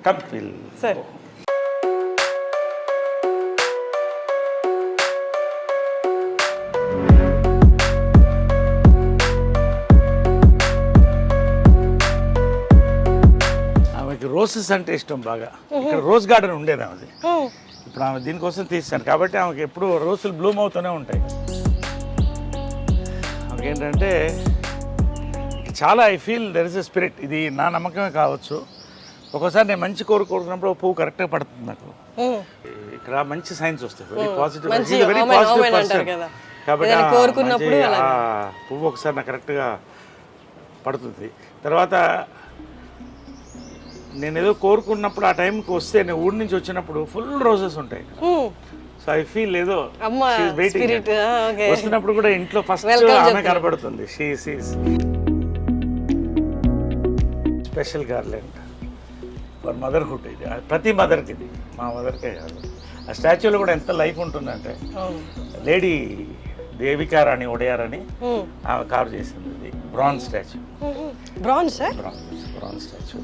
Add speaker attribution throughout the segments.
Speaker 1: Come will
Speaker 2: సరే.
Speaker 1: ఆమెకి roses అంటే ఇష్టం బాగా. ఇక్కడ రోజ్ గార్డెన్ ఉండేది ఆమెది. ఇప్పుడు ఆమె దీనికోసం తీసాను కాబట్టి ఆమెకి ఎప్పుడు రోజులు బ్లూమ్ అవుతూనే ఉంటాయి. ఆమెకి ఏంటంటే చాలా I feel there is a spirit. ఇది నా నమ్మకమే కావచ్చు. ఒక్కోసారి నేను మంచి కోరుకున్నప్పుడు పువ్వు కరెక్ట్గా పడుతుంది నాకు. ఇక్కడ మంచి సైన్స్ వస్తాయి, very positive, very positive person. కాబట్టి పువ్వు ఒకసారి నాకు కరెక్ట్గా పడుతుంది. తర్వాత నేను ఏదో కోరుకున్నప్పుడు ఆ టైంకి వస్తే నేను ఊరి నుంచి వచ్చినప్పుడు ఫుల్ రోజెస్ ఉంటాయి. సో ఐ ఫీల్ ఏదో వెయిటింగ్. వస్తున్నప్పుడు కూడా ఇంట్లో ఫస్ట్ ఆమె కనబడుతుంది. Special garland for motherhood. ఇది ప్రతి మదర్కి, ఇది మా మదర్కే కాదు. ఆ స్టాచ్యూలో కూడా ఎంత లైఫ్ ఉంటుందంటే లేడీ దేవికా రాణి ఒడియార్ అని ఆమె కార్వ్ చేసింది. ఇది బ్రాంజ్ స్టాచ్యూ.
Speaker 2: Bronze
Speaker 1: statue.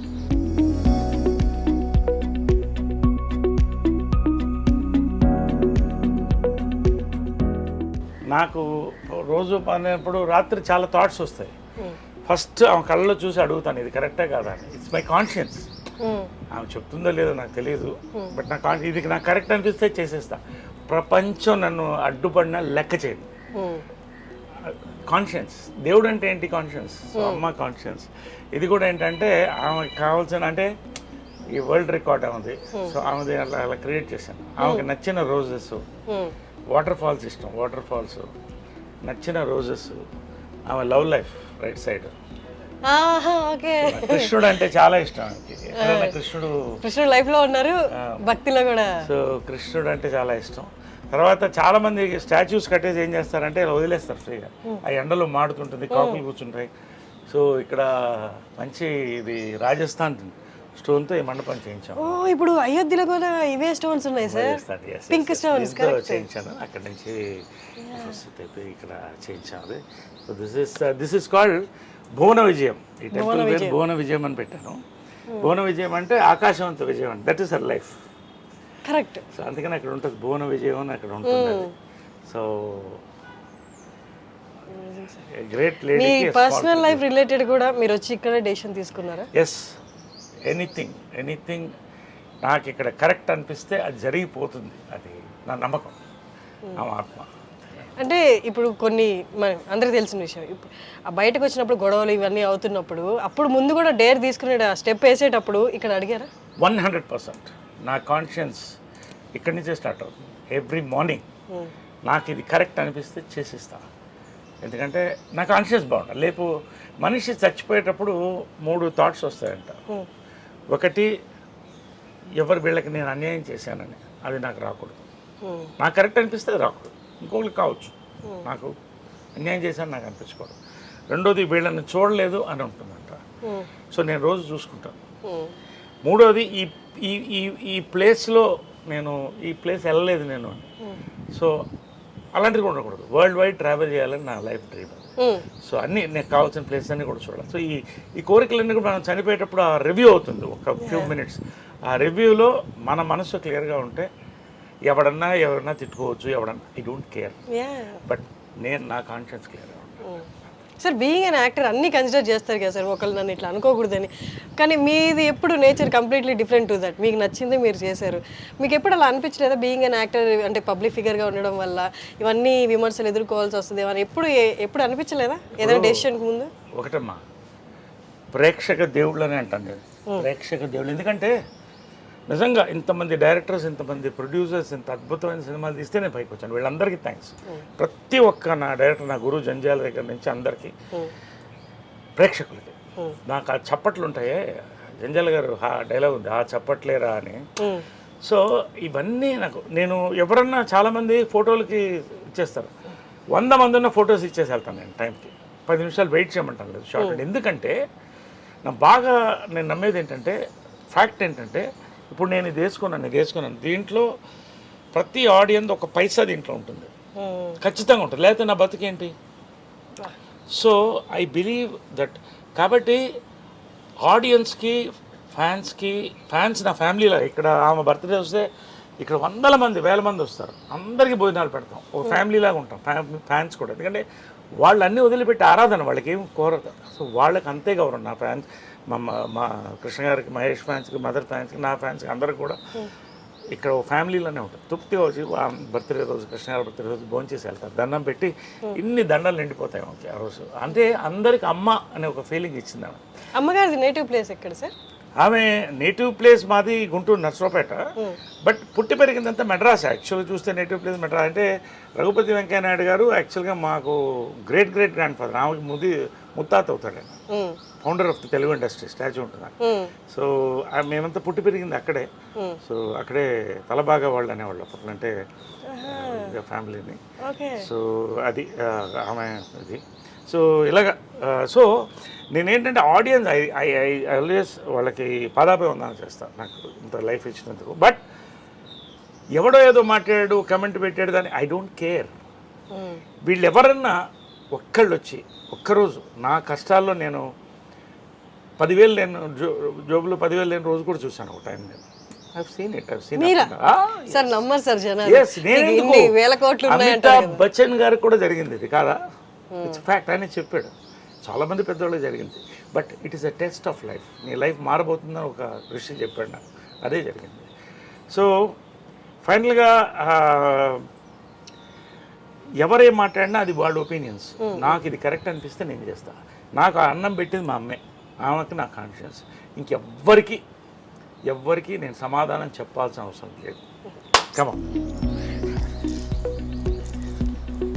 Speaker 1: నాకు రోజు పడినప్పుడు రాత్రి చాలా థాట్స్ వస్తాయి. ఫస్ట్ ఆమె కళ్ళలో చూసి అడుగుతాను, ఇది కరెక్టే కాదా అని. It's my conscience. ఆమె చెప్తుందో లేదో నాకు తెలియదు, బట్ ఇది నాకు కరెక్ట్ అనిపిస్తే చేసేస్తా. ప్రపంచం నన్ను అడ్డుపడినా లెక్క చేయదు. కాన్షియన్స్. దేవుడు అంటే ఏంటి? కాన్షియన్స్. సో అమ్మ కాన్షియన్స్. ఇది కూడా ఏంటంటే ఆమెకి కావాల్సిన, అంటే ఈ వరల్డ్ రికార్డ్ ఆమెది. సో ఆమెది అలా క్రియేట్ చేశాను. ఆమెకి నచ్చిన రోజెస్, వాటర్ ఫాల్స్ ఇష్టం. వాటర్ ఫాల్స్, నచ్చిన రోజెస్, ఆమె లవ్ లైఫ్ రైట్ సైడ్. కృష్ణుడు అంటే చాలా ఇష్టం.
Speaker 2: కృష్ణుడు లైఫ్ లో ఉన్నారు, భక్తిలో కూడా.
Speaker 1: సో కృష్ణుడు అంటే చాలా ఇష్టం. తర్వాత చాలా మంది స్టాచ్యూస్ కట్టేసి ఏం చేస్తారంటే వదిలేస్తారు ఫ్రీగా. ఆ ఎండలో మాడుతుంటుంది, కాకులు కూర్చుంటాయి. సో ఇక్కడ మంచి ఇది రాజస్థాన్ స్టోన్తో ఈ మండపం చేయించాము.
Speaker 2: ఇప్పుడు అయోధ్యలో కూడా ఇవే స్టోన్స్ ఉన్నాయి సార్, పింక్ స్టోన్స్
Speaker 1: చేయించాను. అక్కడ నుంచి ఇక్కడ చేయించాము. సో దిస్ ఇస్ కాల్డ్ భువన విజయం. ఈ టెంపుల్ పేరు భువన విజయం అని పెట్టాను. భువన విజయం అంటే ఆకాశవంత విజయం అంటే that is her life.
Speaker 2: Correct.
Speaker 1: So అందుకని అక్కడ ఉంటుంది భువన విజయం అని అక్కడ ఉంటుంది. So great lady.
Speaker 2: మీ పర్సనల్ లైఫ్ రిలేటెడ్ కూడా మీరు వచ్చి ఇక్కడ డెసిషన్ తీసుకున్నారా?
Speaker 1: ఎస్. ఎనీథింగ్ నాకు ఇక్కడ కరెక్ట్ అనిపిస్తే అది జరిగిపోతుంది. అది నా నమ్మకం, నా ఆత్మ.
Speaker 2: అంటే ఇప్పుడు కొన్ని అందరికి తెలిసిన విషయం, బయటకు వచ్చినప్పుడు గొడవలు ఇవన్నీ అవుతున్నప్పుడు అప్పుడు ముందు కూడా డేర్ తీసుకునే స్టెప్ వేసేటప్పుడు ఇక్కడ అడిగారా?
Speaker 1: 100%. నా కాన్షియన్స్ ఇక్కడి నుంచే స్టార్ట్ అవుతుంది. ఎవ్రీ మార్నింగ్ నాకు ఇది కరెక్ట్ అనిపిస్తే చేసేస్తా. ఎందుకంటే నా కాన్షియన్స్ బాగుంటుంది. లేపు మనిషి చచ్చిపోయేటప్పుడు 3 థాట్స్ వస్తాయంట. ఒకటి, ఎవరు వీళ్ళకి నేను అన్యాయం చేశానని, అది నాకు రాకూడదు. నాకు కరెక్ట్ అనిపిస్తే అది రాకూడదు. ఇంకొకరికి కావచ్చు, నాకు అన్యాయం చేశాను నాకు అనిపించకూడదు. రెండోది, వీళ్ళని చూడలేదు అని ఉంటుందంట. సో నేను రోజు చూసుకుంటాను. మూడోది, ఈ ప్లేస్లో నేను ఈ ప్లేస్ వెళ్ళలేదు నేను అని. సో అలాంటిది కూడా ఉండకూడదు. వరల్డ్ వైడ్ ట్రావెల్ చేయాలని నా లైఫ్ డ్రీమ్. సో అన్నీ నాకు కావాల్సిన ప్లేస్ అన్నీ కూడా చూడాలి. సో ఈ కోరికలన్నీ కూడా మనం చనిపోయేటప్పుడు ఆ రివ్యూ అవుతుంది ఒక ఫ్యూ మినిట్స్. ఆ రివ్యూలో మన మనసు క్లియర్గా ఉంటే ఎవరన్నా తిట్టుకోవచ్చు, ఐ డోంట్ కేర్. బట్ నా కాన్షియన్స్ క్లియర్గా ఉంటాను.
Speaker 2: సార్ బీయింగ్ అన్ యాక్టర్ అన్నీ కన్సిడర్ చేస్తారు కదా సార్, ఒకళ్ళు నన్ను ఇట్లా అనుకోకూడదని. కానీ మీది ఎప్పుడు nature completely different to that. మీకు నచ్చింది మీరు చేశారు. మీకు ఎప్పుడు అలా అనిపించలేదా బీయింగ్ అన్ యాక్టర్ అంటే పబ్లిక్ ఫిగర్గా ఉండడం వల్ల ఇవన్నీ విమర్శలు ఎదుర్కోవాల్సి వస్తుంది అని ఎప్పుడు అనిపించలేదా ఏదైనా డెసిషన్కి ముందు?
Speaker 1: ఒకటమ్మా, ప్రేక్షక దేవుళ్ళు అని అంటాను నేను. ప్రేక్షక దేవుళ్ళు. ఎందుకంటే నిజంగా ఇంతమంది డైరెక్టర్స్, ఇంతమంది ప్రొడ్యూసర్స్, ఇంత అద్భుతమైన సినిమాలు తీస్తే నేను పైకి వచ్చాను. వీళ్ళందరికీ థ్యాంక్స్. ప్రతి ఒక్క నా డైరెక్టర్, నా గురువు జంజాల దగ్గర నుంచి అందరికీ, ప్రేక్షకులకి. నాకు ఆ చప్పట్లు ఉంటాయే, జంజాల గారు డైలాగ్ ఉంది, ఆ చప్పట్లేరా అని. సో ఇవన్నీ నేను ఎవరన్నా చాలామంది ఫోటోలకి ఇచ్చేస్తారు. 100 మంది ఉన్న ఫొటోస్ ఇచ్చేసి వెళ్తాను నేను టైంకి. 10 నిమిషాలు వెయిట్ చేయమంటాను లేదు షార్ట్. ఎందుకంటే నేను నమ్మేది ఏంటంటే, ఫ్యాక్ట్ ఏంటంటే, ఇప్పుడు నేను ఇది వేసుకున్నాను, దీంట్లో ప్రతి ఆడియన్స్ ఒక పైసా దీంట్లో ఉంటుంది, ఖచ్చితంగా ఉంటుంది. లేకపోతే నా బతికేంటి? So I believe that. కాబట్టి ఆడియన్స్కి ఫ్యాన్స్ నా ఫ్యామిలీలో ఇక్కడ ఆమె బర్త్డే వస్తే ఇక్కడ వందల మంది వేల మంది వస్తారు, అందరికీ భోజనాలు పెడతాం, ఒక ఫ్యామిలీ లాగా ఉంటాం ఫ్యాన్స్ కూడా. ఎందుకంటే వాళ్ళు అన్నీ వదిలిపెట్టి ఆరాధన, వాళ్ళకి ఏం కోరదు. సో వాళ్ళకి అంతే గౌరవం. నా ఫ్యాన్స్, మా కృష్ణ గారికి, మహేష్ ఫ్యాన్స్కి, మదర్ ఫ్యాన్స్కి, నా ఫ్యాన్స్కి అందరికి కూడా ఇక్కడ ఒక ఫ్యామిలీలోనే ఉంటుంది. తృప్తిగా వచ్చి బర్త్డే రోజు, కృష్ణ గారి బర్త్డే రోజు భోంచేసి వెళ్తారు, దండం పెట్టి ఇన్ని దండలు నిండిపోతాయి ఆమెకి ఆ రోజు. అంటే అందరికి అమ్మ అనే ఒక ఫీలింగ్ ఇచ్చింది ఆమె.
Speaker 2: అమ్మగారిది నేటివ్ ప్లేస్ ఎక్కడ సార్?
Speaker 1: ఆమె నేటివ్ ప్లేస్ మాది గుంటూరు నర్సరావుపేట, బట్ పుట్టి పెరిగిందంతా మెడ్రాస్. యాక్చువల్గా చూస్తే నేటివ్ ప్లేస్ మెడ్రాస్. అంటే రఘుపతి వెంకయ్య నాయుడు గారు యాక్చువల్గా మాకు గ్రేట్ గ్రాండ్ ఫాదర్, ఆమెకి ముత్తాత అవుతాడు ఆయన, founder of the Telugu industry, statue ఉంటుంది. సో మేమంతా పుట్టి పెరిగింది అక్కడే. సో అక్కడే తలబాగా వాళ్ళు అనేవాళ్ళు అప్పట్లో, అంటే ఫ్యామిలీని. సో అది ఆమె ఇది. సో ఇలాగా సో నేనేంటంటే ఆడియన్స్ ఐ ఆల్వేస్ వాళ్ళకి పాదాభివందనం చేస్తాను, నాకు ఇంత లైఫ్ ఇచ్చినందుకు. బట్ ఎవడో ఏదో మాట్లాడాడు, కమెంట్ పెట్టాడు, దాన్ని ఐ డోంట్ కేర్. వీళ్ళు ఎవరన్నా ఒక్కళ్ళు వచ్చి ఒక్కరోజు నా కష్టాల్లో నేను 10,000 లేను జోబులో 10,000 లేని రోజు కూడా చూశాను ఒక టైం. నేను అమితాబ్ బచ్చన్ గారికి కూడా జరిగింది ఇది కాదా? It's fact. ఆయన చెప్పాడు, చాలామంది పెద్దవాళ్ళకి జరిగింది. But it is a test of life. నీ లైఫ్ మారబోతుందని ఒక ఋషి చెప్పాడు నాకు, అదే జరిగింది. సో ఫైనల్గా ఎవరేం మాట్లాడినా అది వాళ్ళ ఒపీనియన్స్. నాకు ఇది కరెక్ట్ అనిపిస్తే నేను చేస్తాను. నాకు ఆ అన్నం పెట్టింది మా అమ్మే, ఆమెకి నా కాన్షియన్స్. ఇంకెవ్వరికి నేను సమాధానం చెప్పాల్సిన అవసరం లేదు. కమా